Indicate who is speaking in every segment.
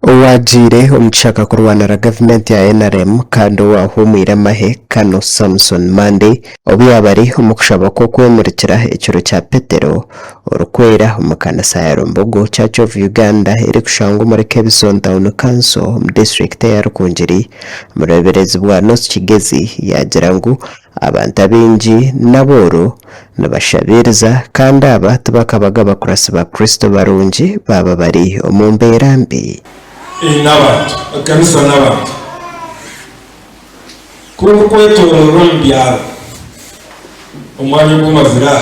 Speaker 1: Owajire omuchaka kurwanira gavumenti ya NRM kandi owahumwire amahe Kano Samson Mande obyabari omukushaba ko kwemurekera ekiro kya Petero orukwera omukanisa ya Rumbogo Church of Uganda eri kushanga muri Kebison Town Council mu district ya Rukungiri mu reberezi bwa North Kigezi yagira ngu abantu abingi naboro nabashabiriza kandi aba tubakabaga bakurasa ba Kristo barungi baba bari omumbera mbi
Speaker 2: n'abantu akanisa n'abantu kuko kwetorora mu byaro umwanya w'umazira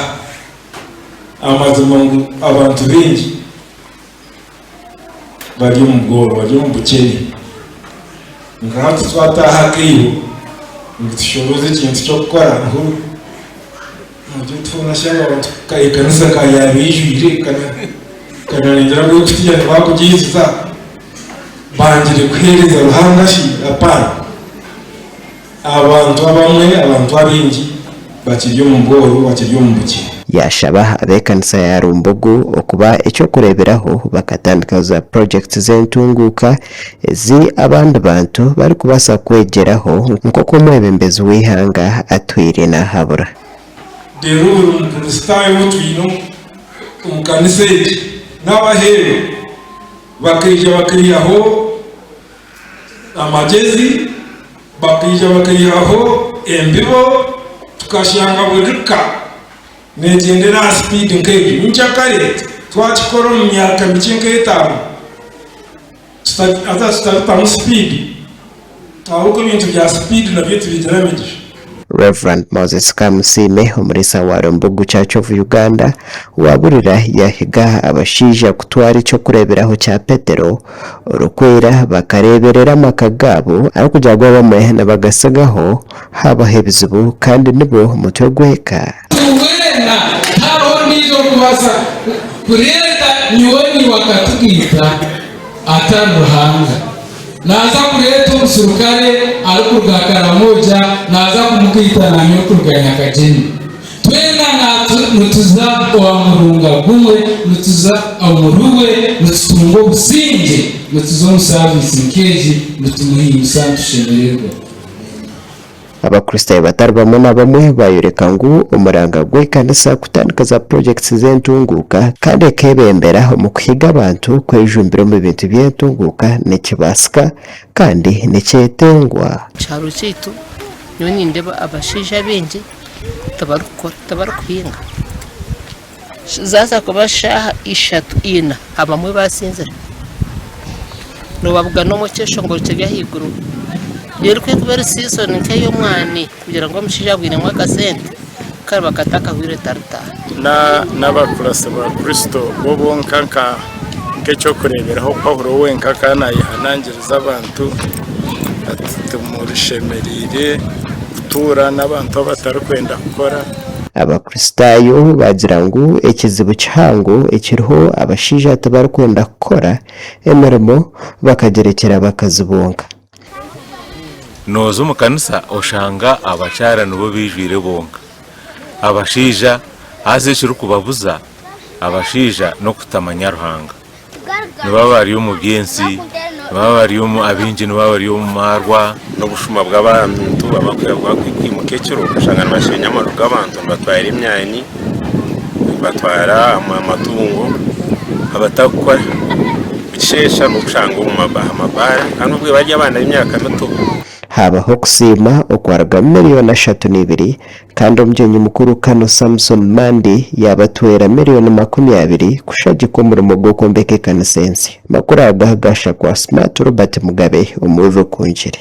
Speaker 2: amazima abantu benshi bari mu bworo bari mu bukene ngaho twataha kiyo ngishoboze ikintu cyo gukora ngo mujye tunashaka abantu kanisa kayabijire kana ngira ngo kutiya bakugiza banjire kwereza ruhangashi apana abantu abamwe abantu abingi bakiryo mu bworo bakiryo mu buke
Speaker 1: yashaba abekanisa ya Rumbogo okuba icyo kureberaho bakatandika za project zentunguka ezi abandi bantu bari kubasa kwegeraho nko kumwebembezi wihanga atwire na habura
Speaker 2: rero umustayo twino umukanisa n'abahero bakiriyaho amagezi bakiriyaho embibo tukashanga burika negendera speed nkeji nchakare twachikoro mu myaka mike nk'etanu tutari speed ahubwo ibintu bya speed nabyo tubigeramigisha.
Speaker 1: Reverend Moses Kamusime umurisa wa Rumbogo Church of Uganda waburira yahiga abashija kutwara icyo kureberaho cya Petero urukwera bakareberera makagabo ari kujagwa bamwe nabagasagaho haba hebizubu kandi nibo mutwe gweka
Speaker 3: tuwena haro nizo kubasa kureta nyoni wakatugita ataruhanga naza kureta umusirikare ari kurugakara moja naza kumukita na nyo kuruganya kajeni twena nutuza wa murunga gumwe nutuza amuruwe nutungo businge nutuzo mu service nkeji nutumuhi musantu shemererwa
Speaker 1: abakristo batarwamo nabamwe bayureka ngo umuranga gw'ekanisa kutandika za projects zentunguka kandi kebembera mu kwiga abantu kwejumbira mu bintu byentunguka nekibasika kandi necyetengwa
Speaker 4: cyaro cyitu nyoni ndeba abashija benje tabarukuhinga zaza kubashaha ishatu ina abamwe basinzira no bavuga no mukesho ngo cyebya higuru rero kwitubera season nkayo mwani kugira ngo mushija bwine mwa kasente kare bakataka hwire tarta
Speaker 5: n'abakurasa ba Kristo bo bonkanka ngecyo kureberaho Paulo wenka kana yihanangiriza abantu tumurushemerire tura n'abantu batari kwenda gukora
Speaker 1: abakristayo bagira ngo ekizibu cyango ekiriho abashija tabari kwenda gukora emirimo bakagerekera bakazibonga
Speaker 6: nozo mukanisa oshanga abacyara nubo bijwire bonga abashija azeshuru kubabuza abashija no kutamanya ruhanga nibabari yo mu byensi nibabari yo mu abinji nibabari yo mu marwa
Speaker 7: no bushuma bw'abantu babakwiye kwikimukecero ushanga n'abashenya amaruga abantu batwara imyani batwara amatungo abatakwa bishesha no gushanga mu mabara kandi ubwo bajya abana b'imyaka mito
Speaker 1: habaho kusima okwaraga miliyoni 32 kandi omujyenyi mukuru Kano Samson Mande yabatwera miliyoni 20 kushagika umurimo gwo kombeka kanisensi makuru agahagasha kwa Smart Robert Mugabe umuve kunjiri.